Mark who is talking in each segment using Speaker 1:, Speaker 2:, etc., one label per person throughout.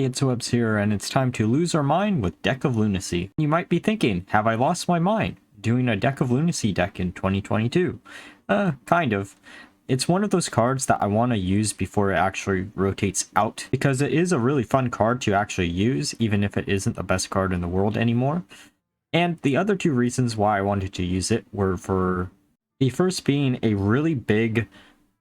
Speaker 1: it's Webs here, and it's time to lose our mind with Deck of Lunacy. You might be thinking, have I lost my mind doing a Deck of Lunacy deck in 2022? Kind of. It's one of those cards that I want to use before it actually rotates out, because it is a really fun card to actually use, even if it isn't the best card in the world anymore. And the other two reasons why I wanted to use it were for the first being a really big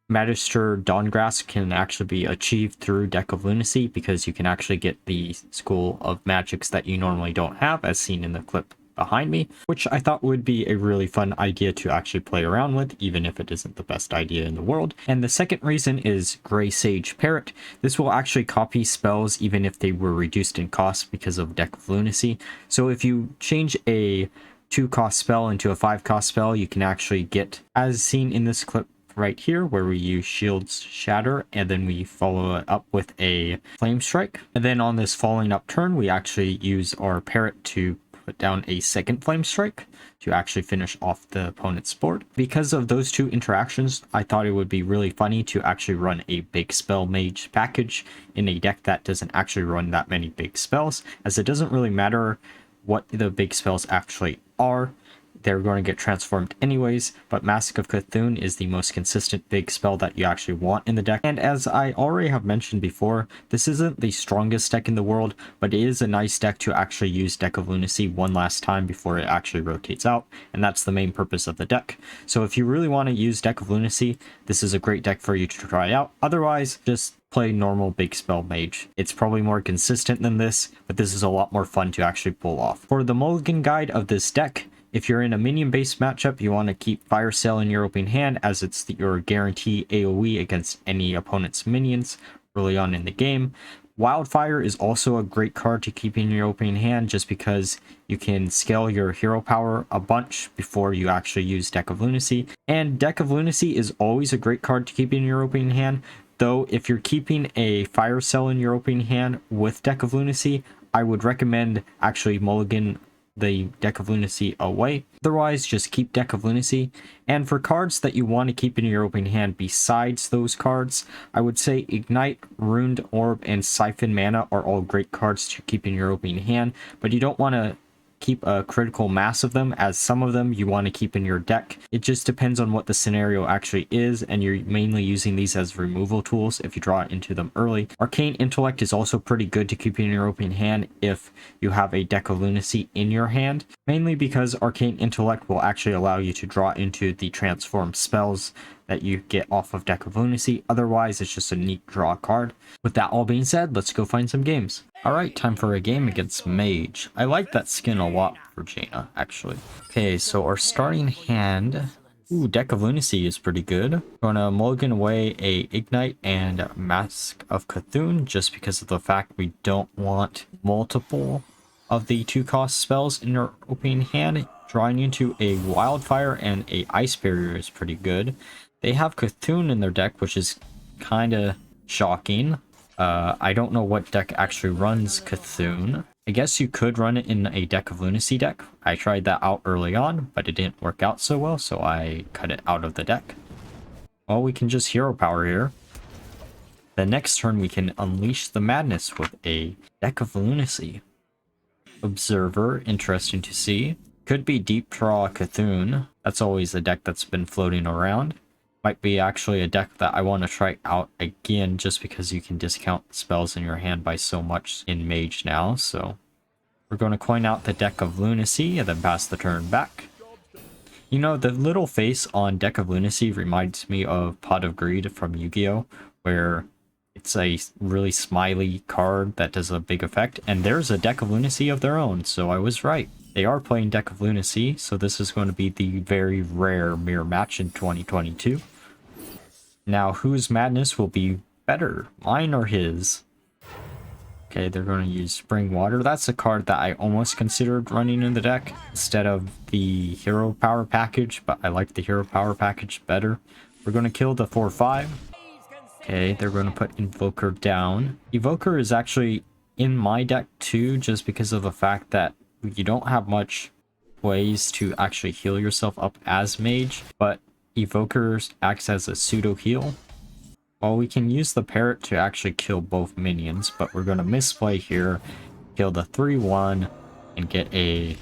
Speaker 1: Magister Dawngrasp can actually be achieved through Deck of Lunacy, because you can actually get the school of magics that you normally don't have, as seen in the clip behind me, which I thought would be a really fun idea to actually play around with, even if it isn't the best idea in the world. And the second reason is Gray Sage Parrot. This will actually copy spells even if they were reduced in cost because of Deck of Lunacy. So if you change a 2-cost spell into a 5-cost spell, you can actually get, as seen in this clip right here, where we use Shield's Shatter and then we follow it up with a Flame Strike. And then on this following up turn, we actually use our Parrot to put down a second Flame Strike to actually finish off the opponent's board. Because of those two interactions, I thought it would be really funny to actually run a big spell mage package in a deck that doesn't actually run that many big spells, as it doesn't really matter what the big spells actually are. They're going to get transformed anyways, but Mask of Cthulhu is the most consistent big spell that you actually want in the deck. And as I already have mentioned before, this isn't the strongest deck in the world, but it is a nice deck to actually use Deck of Lunacy one last time before it actually rotates out, and that's the main purpose of the deck. So if you really want to use Deck of Lunacy, this is a great deck for you to try out. Otherwise, just play normal big spell mage. It's probably more consistent than this, but this is a lot more fun to actually pull off. For the Mulligan guide of this deck, if you're in a minion-based matchup, you want to keep Fire Sale in your opening hand, as it's your guarantee AoE against any opponent's minions early on in the game. Wildfire is also a great card to keep in your opening hand, just because you can scale your hero power a bunch before you actually use Deck of Lunacy. And Deck of Lunacy is always a great card to keep in your opening hand, though if you're keeping a Fire Cell in your opening hand with Deck of Lunacy, I would recommend actually Mulligan the Deck of Lunacy away. Otherwise, just keep Deck of Lunacy. And for cards that you want to keep in your opening hand besides those cards, I would say Ignite, Ruined Orb, and Siphon Mana are all great cards to keep in your opening hand, but you don't want to keep a critical mass of them, as some of them you want to keep in your deck. It just depends on what the scenario actually is, and you're mainly using these as removal tools if you draw into them early. Arcane Intellect is also pretty good to keep in your opening hand if you have a Deck of Lunacy in your hand, mainly because Arcane Intellect will actually allow you to draw into the transformed spells that you get off of Deck of Lunacy. Otherwise, it's just a neat draw card. With that all being said, let's go find some games. Alright, time for a game against Mage. I like that skin a lot for Jaina, actually. Okay, so our starting hand... Ooh, Deck of Lunacy is pretty good. Gonna Mulligan away a Ignite and Mask of Cthulhu, just because of the fact we don't want multiple of the 2-cost spells in your opening hand. Drawing into a Wildfire and a Ice Barrier is pretty good. They have Cthulhu in their deck, which is kind of shocking. I don't know what deck actually runs Cthulhu. I guess you could run it in a Deck of Lunacy deck. I tried that out early on, but it didn't work out so well, so I cut it out of the deck. Well, we can just hero power here. The next turn we can unleash the madness with a Deck of Lunacy. Observer, interesting to see. Could be Deep Draw Cthulhu. That's always a deck that's been floating around. Might be actually a deck that I want to try out again, just because you can discount spells in your hand by so much in Mage now. So we're going to coin out the Deck of Lunacy and then pass the turn back. You know, the little face on Deck of Lunacy reminds me of Pot of Greed from Yu-Gi-Oh!, where it's a really smiley card that does a big effect, and there's a Deck of Lunacy of their own, so I was right. They are playing Deck of Lunacy, so this is going to be the very rare mirror match in 2022. Now, whose madness will be better, mine or his? Okay, they're going to use Spring Water. That's a card that I almost considered running in the deck instead of the Hero Power package, but I like the Hero Power package better. We're going to kill the 4/5. Okay, they're going to put Invoker down. Evoker is actually in my deck too, just because of the fact that you don't have much ways to actually heal yourself up as Mage, but Evoker acts as a pseudo heal. Well, we can use the parrot to actually kill both minions, but we're going to misplay here, kill the 3-1, and get a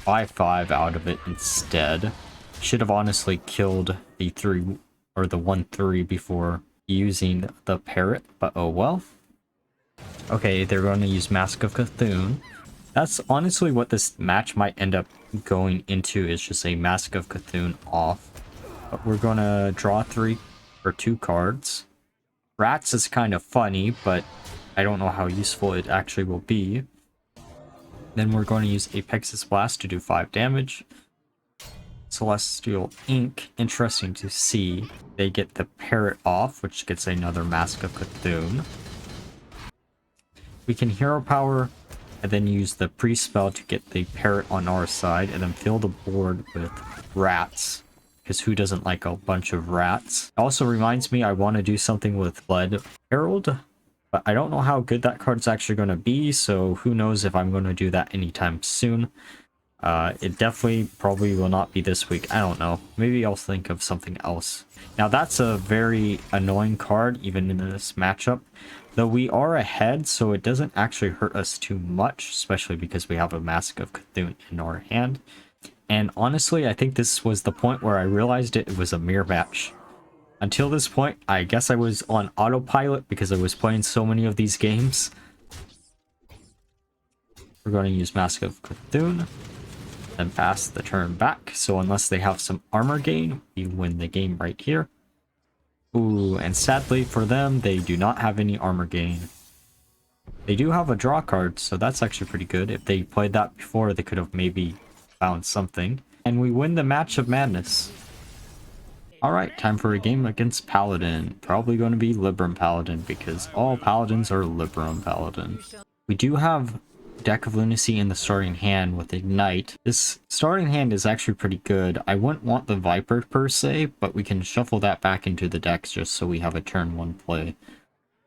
Speaker 1: 5-5 out of it instead. Should have honestly killed the 3 or the 1-3 before using the parrot, but oh well. Okay, they're going to use Mask of Cthulhu. That's honestly what this match might end up going into, is just a Mask of Cthulhu off. But we're going to draw 2 cards. Rats is kind of funny, but I don't know how useful it actually will be. Then we're going to use Apex's Blast to do 5 damage. Celestial Ink, interesting to see. They get the parrot off, which gets another Mask of Cthulhu. We can hero power and then use the pre-spell to get the parrot on our side and then fill the board with rats. Because who doesn't like a bunch of rats? It also reminds me I want to do something with Blood Herald, but I don't know how good that card's actually going to be, so who knows if I'm going to do that anytime soon. It definitely probably will not be this week. I don't know. Maybe I'll think of something else. Now that's a very annoying card, even in this matchup. Though we are ahead, so it doesn't actually hurt us too much, especially because we have a Mask of Cthulhu in our hand. And honestly, I think this was the point where I realized it was a mirror match. Until this point, I guess I was on autopilot because I was playing so many of these games. We're going to use Mask of Cthulhu and pass the turn back. So unless they have some armor gain, we win the game right here. Ooh, and sadly for them, they do not have any armor gain. They do have a draw card, so that's actually pretty good. If they played that before, they could have maybe found something. And we win the match of madness. Alright, time for a game against Paladin. Probably going to be Libram Paladin, because all Paladins are Libram Paladin. We do have Deck of Lunacy in the starting hand with Ignite. This starting hand is actually pretty good. I wouldn't want the Viper per se, but we can shuffle that back into the decks just so we have a turn 1 play.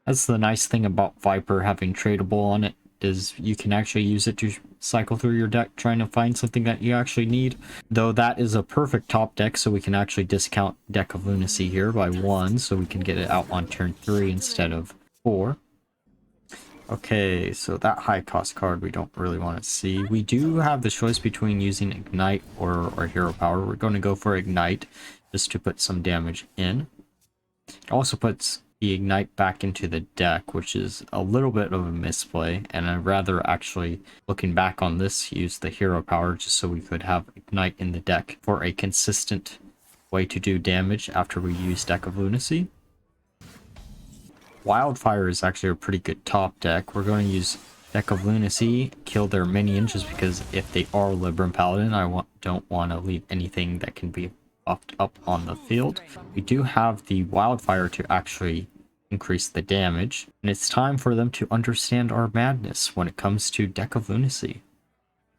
Speaker 1: That's the nice thing about Viper having tradable on it, is you can actually use it to cycle through your deck trying to find something that you actually need. Though that is a perfect top deck, so we can actually discount Deck of Lunacy here by 1, so we can get it out on turn 3 instead of 4. Okay, so that high cost card we don't really want to see. We do have the choice between using Ignite or Hero Power. We're going to go for Ignite just to put some damage in. It also puts the Ignite back into the deck, which is a little bit of a misplay, and I'd rather actually, looking back on this, use the Hero Power just so we could have Ignite in the deck for a consistent way to do damage after we use Deck of Lunacy. Wildfire is actually a pretty good top deck. We're going to use Deck of Lunacy, kill their minion, just because if they are Libram Paladin, I don't want to leave anything that can be buffed up on the field. We do have the Wildfire to actually increase the damage, and it's time for them to understand our madness when it comes to Deck of Lunacy.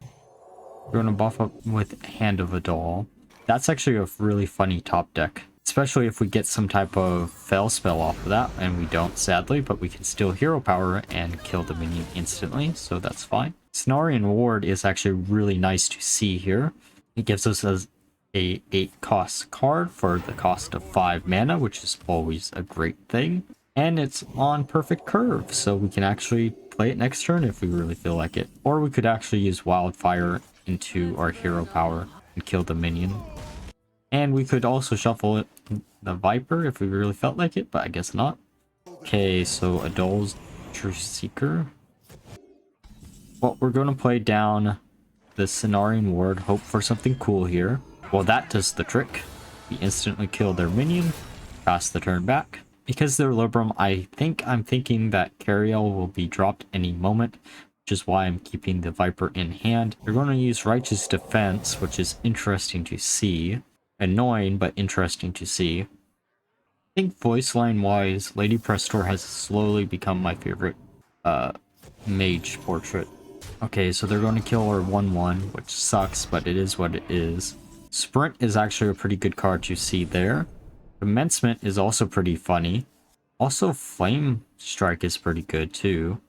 Speaker 1: We're going to buff up with Hand of a Doll. That's actually a really funny top deck, especially if we get some type of Fell spell off of that, and we don't, sadly, but we can still Hero Power and kill the minion instantly, so that's fine. Cenarian Ward is actually really nice to see here. It gives us a 8 cost card for the cost of 5 mana, which is always a great thing. And it's on perfect curve, so we can actually play it next turn if we really feel like it. Or we could actually use Wildfire into our Hero Power and kill the minion. And we could also shuffle it, the Viper, if we really felt like it, but I guess not. Okay, so Adol's Truth Seeker. Well, we're going to play down the Cenarian Ward, hope for something cool here. Well, that does the trick. We instantly kill their minion, pass the turn back. Because they're Libram, I'm thinking that Cariel will be dropped any moment, which is why I'm keeping the Viper in hand. They're going to use Righteous Defense, which is interesting to see. Annoying, but interesting to see. I think voice line wise, Lady Prestor has slowly become my favorite mage portrait. Okay, so they're going to kill our 1/1, which sucks, but it is what it is. Sprint is actually a pretty good card to see there. Commencement is also pretty funny. Also, Flame Strike is pretty good too.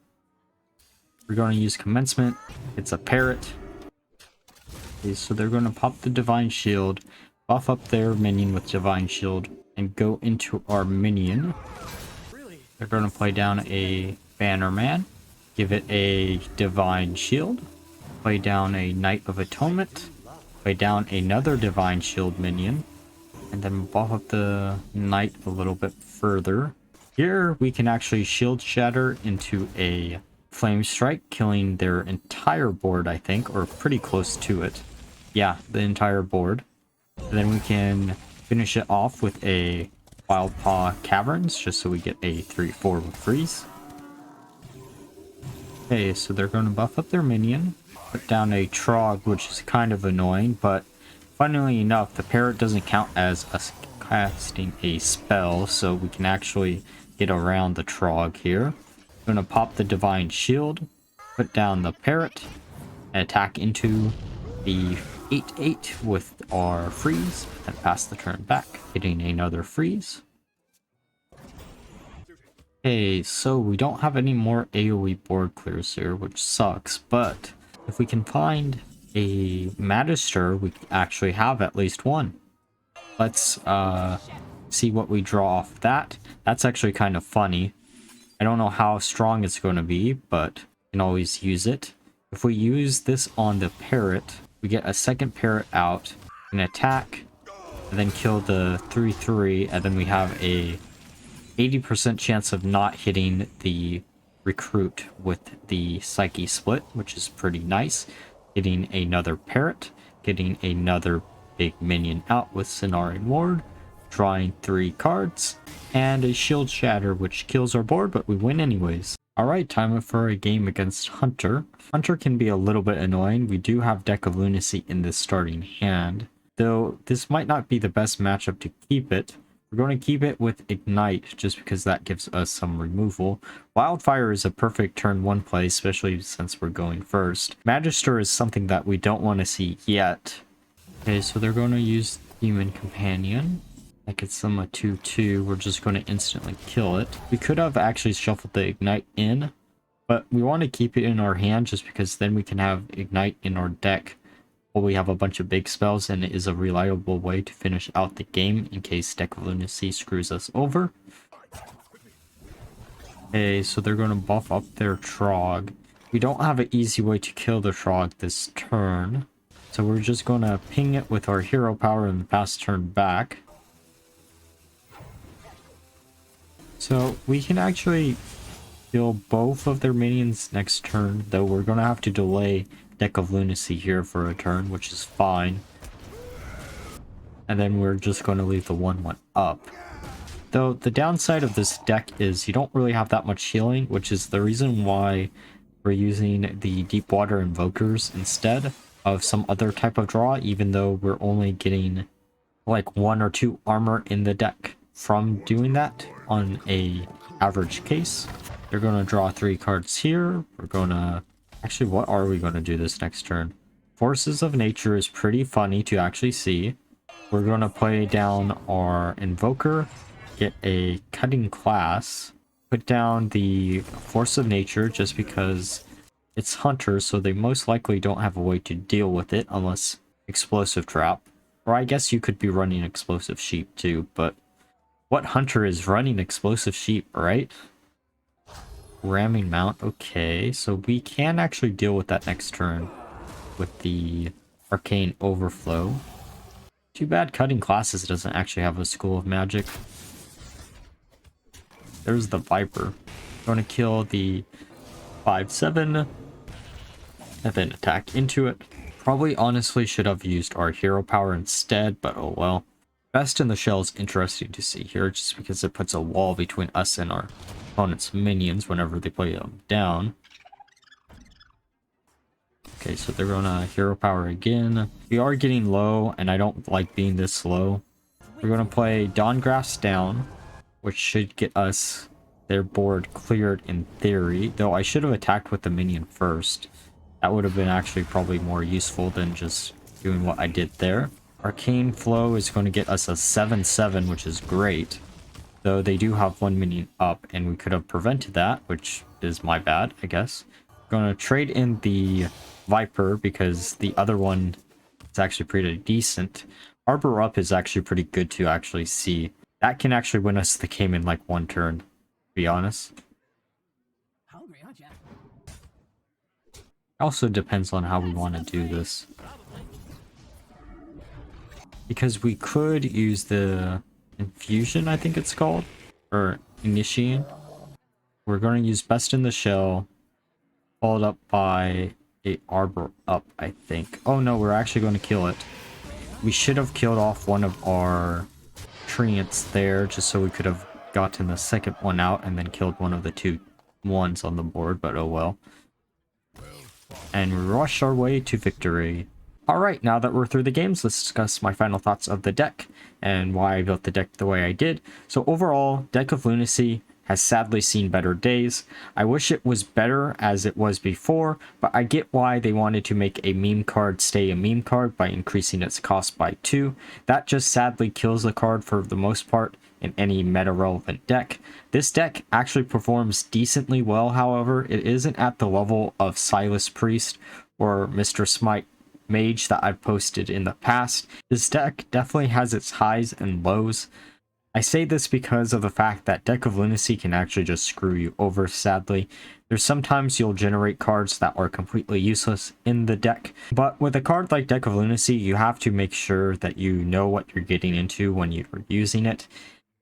Speaker 1: We're going to use Commencement. It's a parrot. Okay, so they're going to pop the Divine Shield, buff up their minion with Divine Shield, and go into our minion. They're going to play down a Bannerman, give it a Divine Shield, play down a Knight of Atonement, play down another Divine Shield minion, and then buff up the Knight a little bit further. Here we can actually Shield Shatter into a Flame Strike, killing their entire board, I think, or pretty close to it. Yeah, the entire board. And then we can finish it off with a Wild Paw Caverns, just so we get a 3/4 with freeze. Okay, so they're going to buff up their minion, put down a Trog, which is kind of annoying, but funnily enough, the parrot doesn't count as us casting a spell, so we can actually get around the Trog here. I'm going to pop the Divine Shield, put down the parrot, and attack into the 8/8 with our freeze, and pass the turn back, hitting another freeze. Okay, so we don't have any more AoE board clears here, which sucks, but if we can find a Magister, we actually have at least one. Let's see what we draw off that. That's actually kind of funny. I don't know how strong it's going to be, but we can always use it. If we use this on the parrot, we get a second parrot out, an attack, and then kill the 3/3, and then we have a 80% chance of not hitting the recruit with the Psyche split, which is pretty nice. Getting another parrot, getting another big minion out with Cenarian Ward, drawing 3 cards, and a Shield Shatter, which kills our board, but we win anyways. Alright, time for a game against Hunter. Hunter can be a little bit annoying. We do have Deck of Lunacy in this starting hand, though this might not be the best matchup to keep it. We're going to keep it with Ignite, just because that gives us some removal. Wildfire is a perfect turn 1 play, especially since we're going first. Magister is something that we don't want to see yet. Okay, so they're going to use Demon Companion. That gets them a 2/2. We're just going to instantly kill it. We could have actually shuffled the Ignite in, but we want to keep it in our hand just because then we can have Ignite in our deck. Well, we have a bunch of big spells, and it is a reliable way to finish out the game in case Deck of Lunacy screws us over. Okay, so they're going to buff up their Trog. We don't have an easy way to kill the Trog this turn, so we're just going to ping it with our hero power and pass turn back. So we can actually kill both of their minions next turn, though we're going to have to delay Deck of Lunacy here for a turn, which is fine. And then we're just going to leave the 1/1 up. Though the downside of this deck is you don't really have that much healing, which is the reason why we're using the Deep Water Invokers instead of some other type of draw, even though we're only getting like 1 or 2 armor in the deck from doing that on a average case. They're going to draw 3 cards here. We're going to... Actually, what are we going to do this next turn? Forces of Nature is pretty funny to actually see. We're going to play down our Invoker, get a Cutting Class, put down the Force of Nature just because it's Hunter, so they most likely don't have a way to deal with it unless Explosive Trap. Or I guess you could be running Explosive Sheep too, but what Hunter is running Explosive Sheep, right? Ramming Mount, okay, so we can actually deal with that next turn with the Arcane Overflow. Too bad Cutting Classes doesn't actually have a School of Magic. There's the Viper. Going to kill the 5/7 and then attack into it. Probably honestly should have used our hero power instead, but oh well. Best in the Shell is interesting to see here just because it puts a wall between us and our opponent's minions whenever they play them down. Okay, so they're gonna hero power again. We are getting low, and I don't like being this low. We're gonna play Dawngrasp down, which should get us their board cleared in theory, though I should have attacked with the minion first. That would have been actually probably more useful than just doing what I did there. Arcane Flow is going to get us a 7/7, which is great. Though they do have 1 minion up, and we could have prevented that, which is my bad, I guess. Going to trade in the Viper, because the other one is actually pretty decent. Arbor Up is actually pretty good to actually see. That can actually win us the game in like 1 turn. be honest.
Speaker 2: Hungry, aren't you?
Speaker 1: Also depends on how we want to do this. Because we could use the infusion, I think it's called, or initiate. We're going to use Best in the Shell, followed up by a Arbor Up, I think. Oh no, we're actually going to kill it. We should have killed off one of our treants there, just so we could have gotten the second one out and then killed one of the 2 ones on the board, but oh well. And rush our way to victory. Alright, now that we're through the games, let's discuss my final thoughts of the deck and why I built the deck the way I did. So overall, Deck of Lunacy has sadly seen better days. I wish it was better as it was before, but I get why they wanted to make a meme card stay a meme card by increasing its cost by 2. That just sadly kills the card for the most part in any meta-relevant deck. This deck actually performs decently well, however. It isn't at the level of Silas Priest or Mr. Smite Mage that I've posted in the past. This deck definitely has its highs and lows. I say this because of the fact that Deck of Lunacy can actually just screw you over, sadly. There's sometimes you'll generate cards that are completely useless in the deck, but with a card like Deck of Lunacy, you have to make sure that you know what you're getting into when you're using it.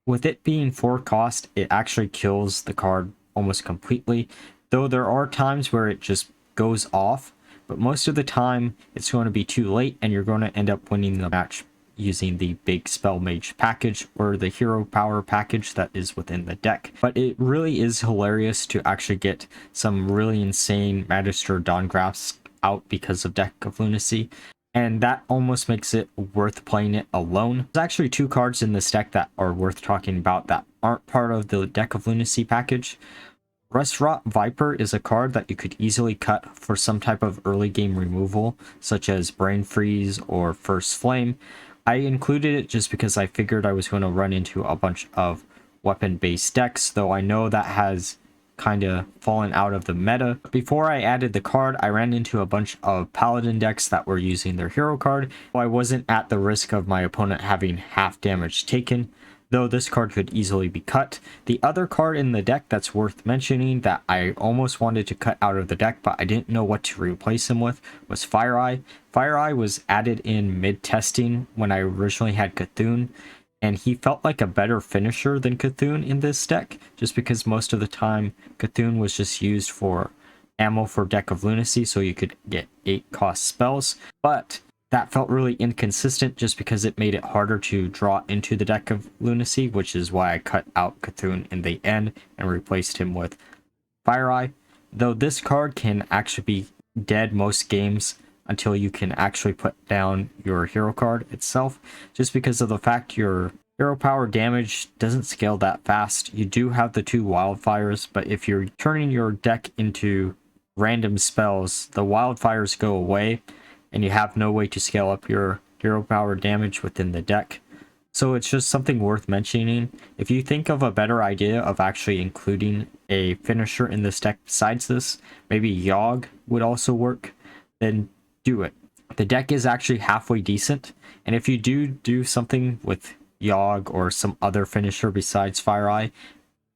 Speaker 1: With it being 4 cost, it actually kills the card almost completely, though there are times where it just goes off, but most of the time it's going to be too late and you're going to end up winning the match using the big spell mage package or the hero power package that is within the deck. But it really is hilarious to actually get some really insane Magister Dawngrasp out because of Deck of Lunacy, and that almost makes it worth playing it alone. There's actually 2 cards in this deck that are worth talking about that aren't part of the Deck of Lunacy package. Restaurant Viper is a card that you could easily cut for some type of early game removal, such as Brain Freeze or First Flame. I included it just because I figured I was going to run into a bunch of weapon-based decks, though I know that has kind of fallen out of the meta. Before I added the card, I ran into a bunch of Paladin decks that were using their hero card, so I wasn't at the risk of my opponent having half damage taken, though this card could easily be cut. The other card in the deck that's worth mentioning that I almost wanted to cut out of the deck, but I didn't know what to replace him with, was Fire Eye. Fire Eye was added in mid-testing when I originally had Cthulhu, and he felt like a better finisher than Cthulhu in this deck, just because most of the time Cthulhu was just used for ammo for Deck of Lunacy, so you could get 8 cost spells, but that felt really inconsistent just because it made it harder to draw into the Deck of Lunacy, which is why I cut out Cthulhu in the end and replaced him with Fire Eye. Though this card can actually be dead most games until you can actually put down your hero card itself, just because of the fact your hero power damage doesn't scale that fast. You do have the 2 wildfires, but if you're turning your deck into random spells, the wildfires go away and you have no way to scale up your hero power damage within the deck. So it's just something worth mentioning. If you think of a better idea of actually including a finisher in this deck besides this, maybe Yogg would also work, then do it. The deck is actually halfway decent, and if you do something with Yogg or some other finisher besides Fire Eye,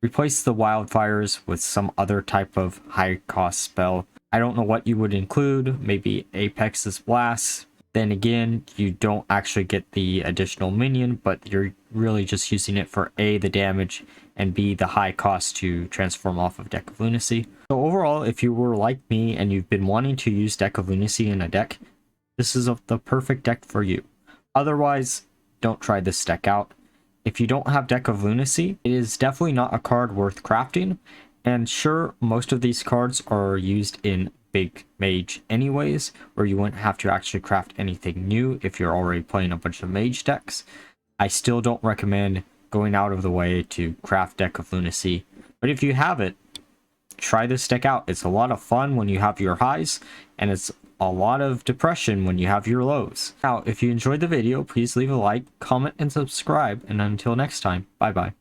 Speaker 1: replace the wildfires with some other type of high cost spell. I don't know what you would include, maybe Apex's Blast. Then again, you don't actually get the additional minion, but you're really just using it for A, the damage, and B, the high cost to transform off of Deck of Lunacy. So overall, if you were like me and you've been wanting to use Deck of Lunacy in a deck, this is the perfect deck for you. Otherwise, don't try this deck out. If you don't have Deck of Lunacy, it is definitely not a card worth crafting. And sure, most of these cards are used in Big Mage anyways, where you wouldn't have to actually craft anything new if you're already playing a bunch of Mage decks. I still don't recommend going out of the way to craft Deck of Lunacy, but if you have it, try this deck out. It's a lot of fun when you have your highs, and it's a lot of depression when you have your lows. Now, if you enjoyed the video, please leave a like, comment, and subscribe, and until next time, bye bye.